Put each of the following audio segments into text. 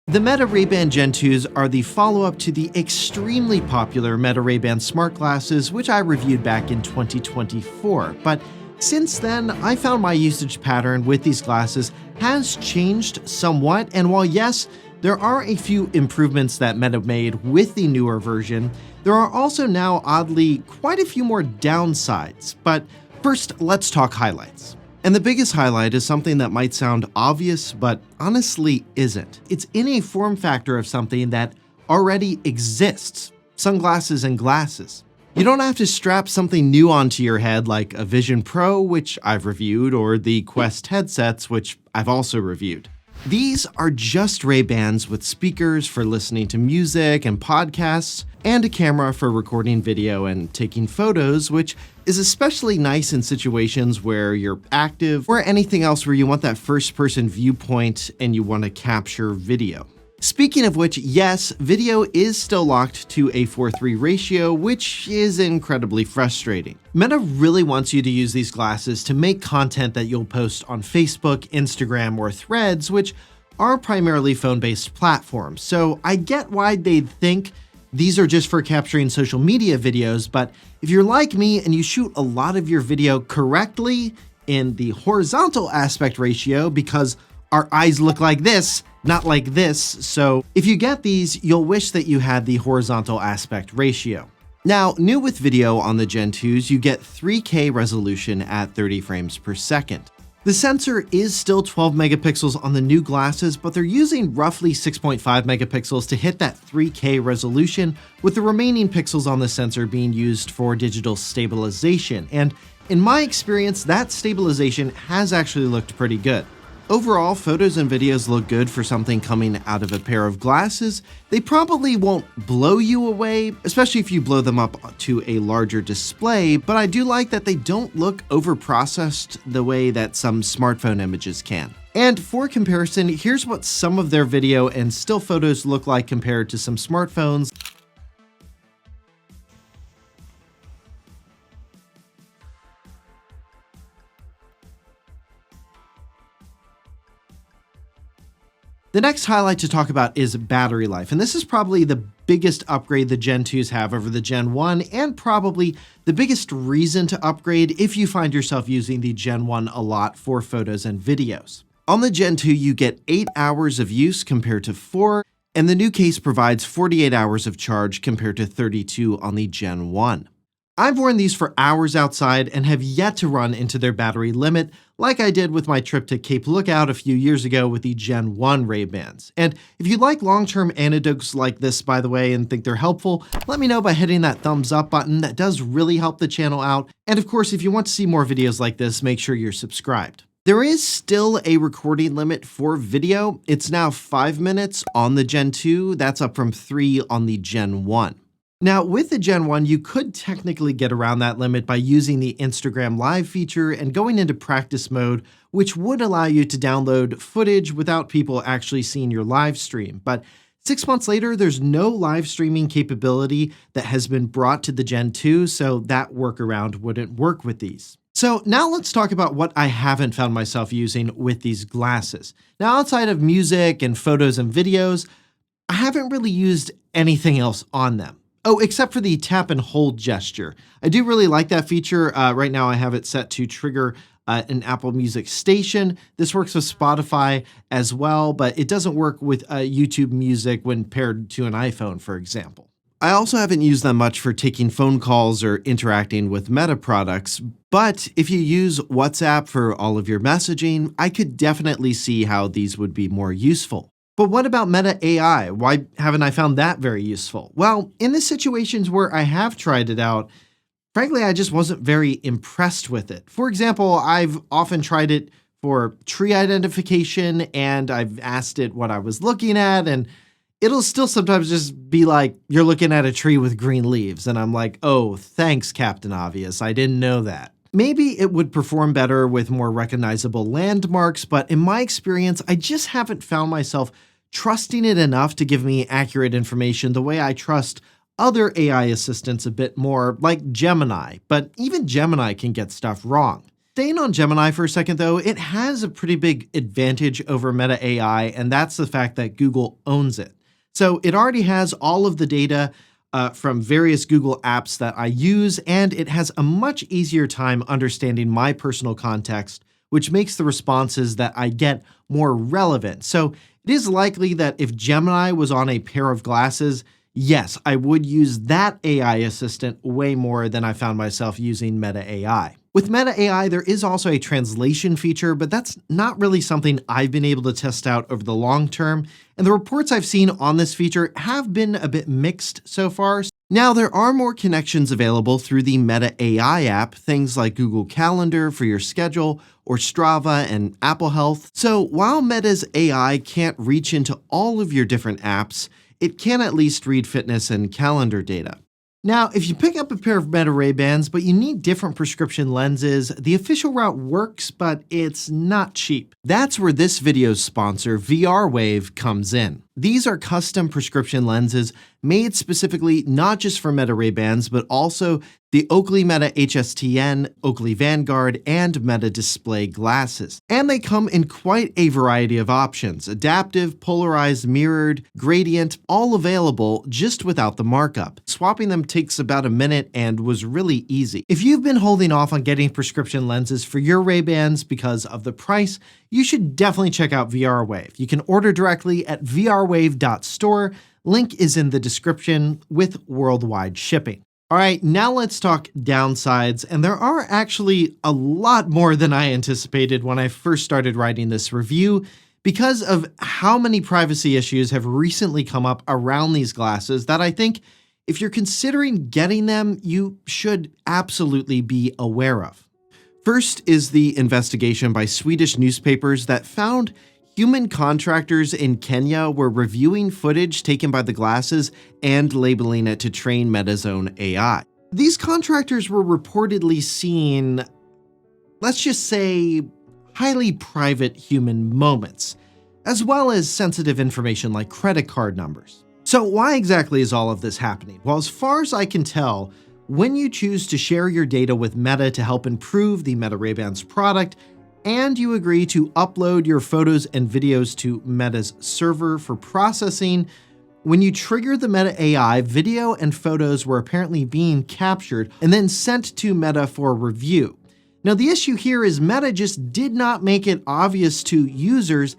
The Meta Ray-Ban Gen 2s are the follow-up to the extremely popular Meta Ray-Ban smart glasses, which I reviewed back in 2024. But since then, I found my usage pattern with these glasses has changed somewhat, and while yes, there are a few improvements that Meta made with the newer version, there are also now, oddly, quite a few more downsides. But first, let's talk highlights. And the biggest highlight is something that might sound obvious, but honestly isn't. It's in a form factor of something that already exists: sunglasses and glasses. You don't have to strap something new onto your head like a Vision Pro, which I've reviewed, or the Quest headsets, which I've also reviewed. These are just Ray-Bans with speakers for listening to music and podcasts, and a camera for recording video and taking photos, which is especially nice in situations where you're active or anything else where you want that first-person viewpoint and you want to capture video. Speaking of which, yes, video is still locked to a 4:3 ratio, which is incredibly frustrating. Meta really wants you to use these glasses to make content that you'll post on Facebook, Instagram, or Threads, which are primarily phone-based platforms. So I get why they'd think these are just for capturing social media videos, but if you're like me and you shoot a lot of your video correctly in the horizontal aspect ratio, because our eyes look like this, not like this, so if you get these, you'll wish that you had the horizontal aspect ratio. Now, new with video on the Gen 2s, you get 3K resolution at 30 frames per second. The sensor is still 12 megapixels on the new glasses, but they're using roughly 6.5 megapixels to hit that 3K resolution, with the remaining pixels on the sensor being used for digital stabilization. And in my experience, that stabilization has actually looked pretty good. Overall, photos and videos look good for something coming out of a pair of glasses. They probably won't blow you away, especially if you blow them up to a larger display, but I do like that they don't look overprocessed the way that some smartphone images can. And for comparison, here's what some of their video and still photos look like compared to some smartphones. The next highlight to talk about is battery life, and this is probably the biggest upgrade the Gen 2s have over the Gen 1, and probably the biggest reason to upgrade if you find yourself using the Gen 1 a lot for photos and videos. On the Gen 2, you get 8 hours of use compared to 4, and the new case provides 48 hours of charge compared to 32 on the Gen 1. I've worn these for hours outside and have yet to run into their battery limit, like I did with my trip to Cape Lookout a few years ago with the Gen 1 Ray-Bans. And if you like long-term anecdotes like this, by the way, and think they're helpful, let me know by hitting that thumbs up button. That does really help the channel out. And of course, if you want to see more videos like this, make sure you're subscribed. There is still a recording limit for video. It's now 5 minutes on the Gen 2. That's up from 3 on the Gen 1. Now, with the Gen 1, you could technically get around that limit by using the Instagram Live feature and going into practice mode, which would allow you to download footage without people actually seeing your live stream. But 6 months later, there's no live streaming capability that has been brought to the Gen 2, so that workaround wouldn't work with these. So now let's talk about what I haven't found myself using with these glasses. Now, outside of music and photos and videos, I haven't really used anything else on them. Oh, except for the tap and hold gesture. I do really like that feature. Right now I have it set to trigger an Apple Music station. This works with Spotify as well, but it doesn't work with YouTube Music when paired to an iPhone, for example. I also haven't used them much for taking phone calls or interacting with Meta products, but if you use WhatsApp for all of your messaging, I could definitely see how these would be more useful. But what about Meta AI? Why haven't I found that very useful? Well, in the situations where I have tried it out, frankly, I just wasn't very impressed with it. For example, I've often tried it for tree identification, and I've asked it what I was looking at, and it'll still sometimes just be like, you're looking at a tree with green leaves. And I'm like, oh, thanks, Captain Obvious. I didn't know that. Maybe it would perform better with more recognizable landmarks, but in my experience, I just haven't found myself trusting it enough to give me accurate information the way I trust other AI assistants a bit more, like Gemini. But even Gemini can get stuff wrong. Staying on Gemini for a second though, it has a pretty big advantage over Meta AI, and that's the fact that Google owns it. So it already has all of the data from various Google apps that I use, and it has a much easier time understanding my personal context, which makes the responses that I get more relevant. So it is likely that if Gemini was on a pair of glasses, yes, I would use that AI assistant way more than I found myself using Meta AI. With Meta AI, there is also a translation feature, but that's not really something I've been able to test out over the long term, and the reports I've seen on this feature have been a bit mixed so far. Now, there are more connections available through the Meta AI app, things like Google Calendar for your schedule, or Strava and Apple Health. So while Meta's AI can't reach into all of your different apps, it can at least read fitness and calendar data. Now, if you pick up a pair of Meta Ray-Bans, but you need different prescription lenses, the official route works, but it's not cheap. That's where this video's sponsor, VRWave, comes in. These are custom prescription lenses made specifically not just for Meta Ray-Bans, but also the Oakley Meta HSTN, Oakley Vanguard, and Meta Display glasses. And they come in quite a variety of options: adaptive, polarized, mirrored, gradient, all available just without the markup. Swapping them takes about a minute and was really easy. If you've been holding off on getting prescription lenses for your Ray-Bans because of the price, you should definitely check out VRWave. You can order directly at vrwave.store. Link is in the description with worldwide shipping. All right, now let's talk downsides, and there are actually a lot more than I anticipated when I first started writing this review because of how many privacy issues have recently come up around these glasses that I think if you're considering getting them, you should absolutely be aware of. First is the investigation by Swedish newspapers that found human contractors in Kenya were reviewing footage taken by the glasses and labeling it to train Meta's own AI. These contractors were reportedly seeing, let's just say, highly private human moments, as well as sensitive information like credit card numbers. So why exactly is all of this happening? Well, as far as I can tell, when you choose to share your data with Meta to help improve the Meta Ray-Bans product, and you agree to upload your photos and videos to Meta's server for processing, when you trigger the Meta AI, video and photos were apparently being captured and then sent to Meta for review. Now, the issue here is Meta just did not make it obvious to users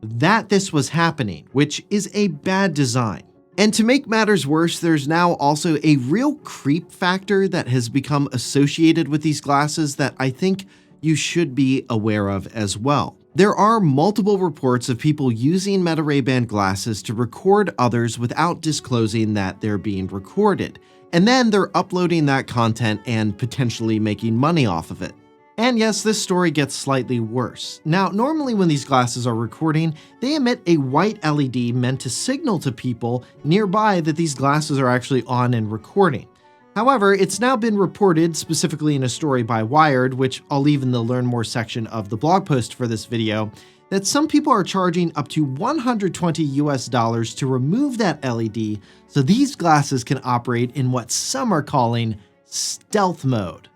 that this was happening, which is a bad design. And to make matters worse, there's now also a real creep factor that has become associated with these glasses that I think you should be aware of as well. There are multiple reports of people using Meta Ray-Ban glasses to record others without disclosing that they're being recorded, and then they're uploading that content and potentially making money off of it. And yes, this story gets slightly worse. Now, normally when these glasses are recording, they emit a white LED meant to signal to people nearby that these glasses are actually on and recording. However, it's now been reported, specifically in a story by Wired, which I'll leave in the Learn More section of the blog post for this video, that some people are charging up to $120 to remove that LED so these glasses can operate in what some are calling stealth mode.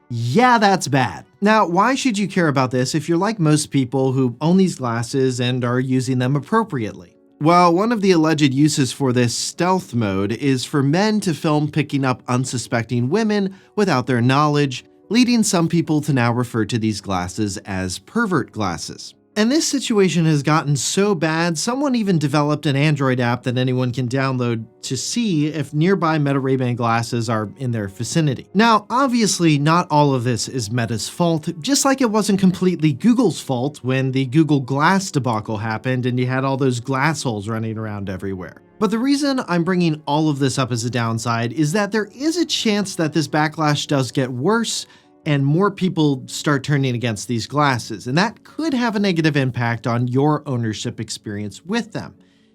Yeah, that's bad. Now, why should you care about this if you're like most people who own these glasses and are using them appropriately? Well, one of the alleged uses for this stealth mode is for men to film picking up unsuspecting women without their knowledge, leading some people to now refer to these glasses as pervert glasses. And this situation has gotten so bad, someone even developed an Android app that anyone can download to see if nearby Meta Ray-Ban glasses are in their vicinity. Now, obviously, not all of this is Meta's fault, just like it wasn't completely Google's fault when the Google Glass debacle happened and you had all those glass holes running around everywhere. But the reason I'm bringing all of this up as a downside is that there is a chance that this backlash does get worse and more people start turning against these glasses, and that could have a negative impact on your ownership experience with them.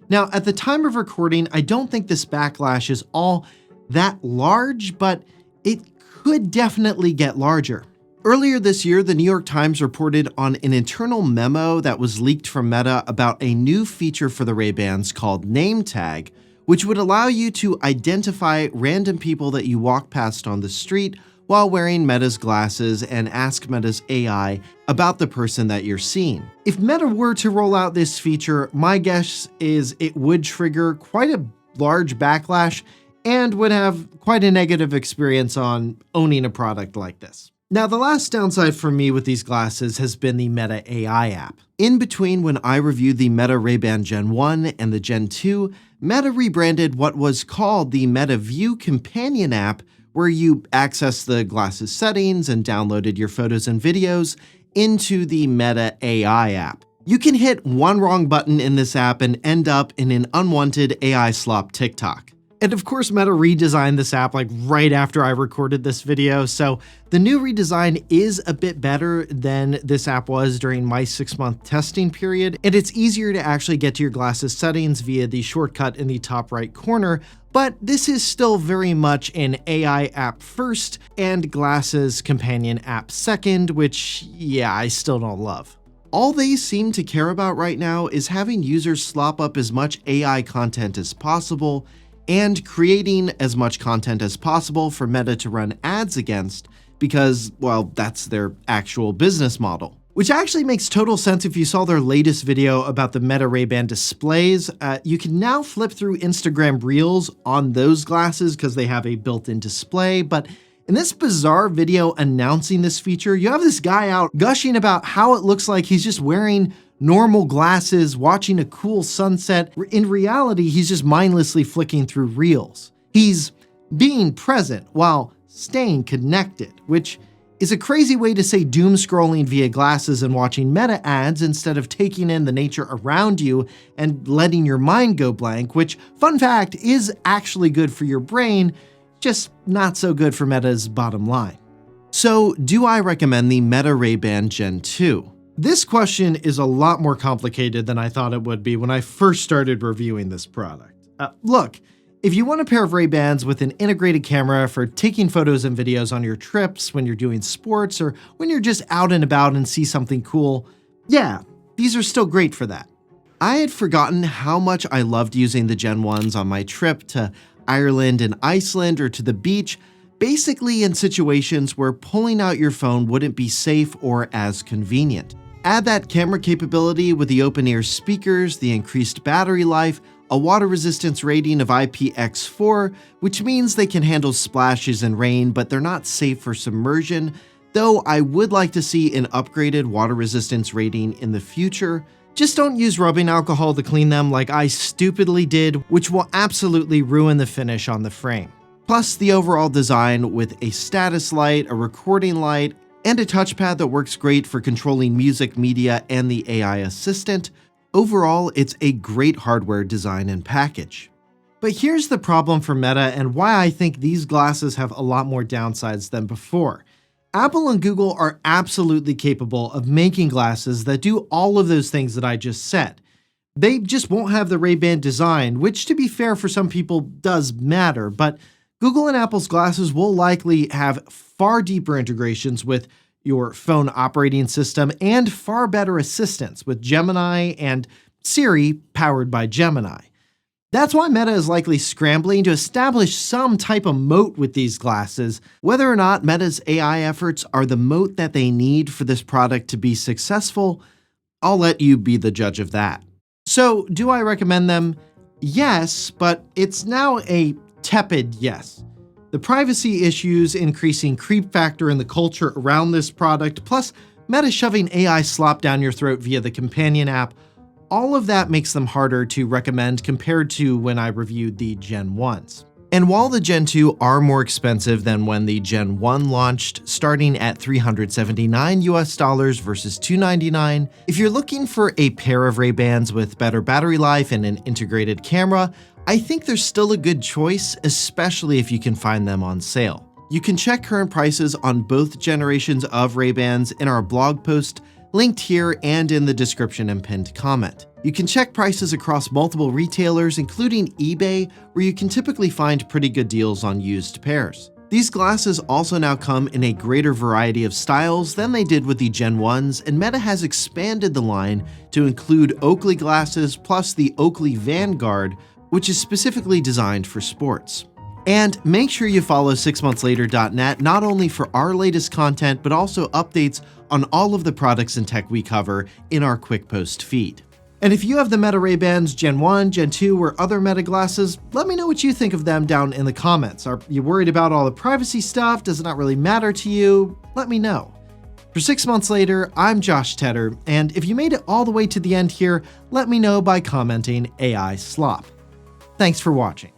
Now, at the time of recording, I don't think this backlash is all that large, but it could definitely get larger. Earlier this year, the New York Times reported on an internal memo that was leaked from Meta about a new feature for the Ray-Bans called Name Tag, which would allow you to identify random people that you walk past on the street while wearing Meta's glasses and ask Meta's AI about the person that you're seeing. If Meta were to roll out this feature, my guess is it would trigger quite a large backlash and would have quite a negative experience on owning a product like this. Now, the last downside for me with these glasses has been the Meta AI app. In between when I reviewed the Meta Ray-Ban Gen 1 and the Gen 2, Meta rebranded what was called the Meta View Companion app, where you access the glasses settings and downloaded your photos and videos into the Meta AI app. You can hit one wrong button in this app and end up in an unwanted AI slop TikTok. And of course, Meta redesigned this app like right after I recorded this video, so the new redesign is a bit better than this app was during my 6-month testing period, and it's easier to actually get to your glasses settings via the shortcut in the top right corner, but this is still very much an AI app first and glasses companion app second, which, yeah, I still don't love. All they seem to care about right now is having users slop up as much AI content as possible and creating as much content as possible for Meta to run ads against because, well, that's their actual business model. Which actually makes total sense if you saw their latest video about the Meta Ray-Ban displays. You can now flip through Instagram Reels on those glasses because they have a built-in display, but in this bizarre video announcing this feature, you have this guy out gushing about how it looks like he's just wearing normal glasses, watching a cool sunset. In reality, he's just mindlessly flicking through Reels. He's being present while staying connected, which is a crazy way to say doom scrolling via glasses and watching Meta ads instead of taking in the nature around you and letting your mind go blank, which, fun fact, is actually good for your brain, just not so good for Meta's bottom line. So, do I recommend the Meta Ray-Ban Gen 2? This question is a lot more complicated than I thought it would be when I first started reviewing this product. Look, if you want a pair of Ray-Bans with an integrated camera for taking photos and videos on your trips, when you're doing sports, or when you're just out and about and see something cool, yeah, these are still great for that. I had forgotten how much I loved using the Gen 1s on my trip to Ireland and Iceland or to the beach, basically in situations where pulling out your phone wouldn't be safe or as convenient. Add that camera capability with the open-ear speakers, the increased battery life, a water resistance rating of IPX4, which means they can handle splashes and rain, but they're not safe for submersion, though I would like to see an upgraded water resistance rating in the future. Just don't use rubbing alcohol to clean them like I stupidly did, which will absolutely ruin the finish on the frame. Plus the overall design with a status light, a recording light, and a touchpad that works great for controlling music, media, and the AI assistant. Overall, it's a great hardware design and package. But here's the problem for Meta and why I think these glasses have a lot more downsides than before. Apple and Google are absolutely capable of making glasses that do all of those things that I just said. They just won't have the Ray-Ban design, which to be fair for some people does matter, but Google and Apple's glasses will likely have far deeper integrations with your phone operating system and far better assistance with Gemini and Siri powered by Gemini. That's why Meta is likely scrambling to establish some type of moat with these glasses. Whether or not Meta's AI efforts are the moat that they need for this product to be successful, I'll let you be the judge of that. So, do I recommend them? Yes, but it's now a tepid yes. The privacy issues, increasing creep factor in the culture around this product, plus Meta shoving AI slop down your throat via the companion app, all of that makes them harder to recommend compared to when I reviewed the Gen 1s. And while the Gen 2 are more expensive than when the Gen 1 launched, starting at $379 US versus $299, if you're looking for a pair of Ray-Bans with better battery life and an integrated camera, I think they're still a good choice, especially if you can find them on sale. You can check current prices on both generations of Ray-Bans in our blog post, linked here and in the description and pinned comment. You can check prices across multiple retailers, including eBay, where you can typically find pretty good deals on used pairs. These glasses also now come in a greater variety of styles than they did with the Gen 1s, and Meta has expanded the line to include Oakley glasses plus the Oakley Vanguard, which is specifically designed for sports. And make sure you follow 6monthslater.net not only for our latest content, but also updates on all of the products and tech we cover in our quick post feed. And if you have the Meta Ray-Bans Gen 1, Gen 2, or other Meta glasses, let me know what you think of them down in the comments. Are you worried about all the privacy stuff? Does it not really matter to you? Let me know. For 6 Months Later, I'm Josh Tedder, and if you made it all the way to the end here, let me know by commenting AI slop. Thanks for watching.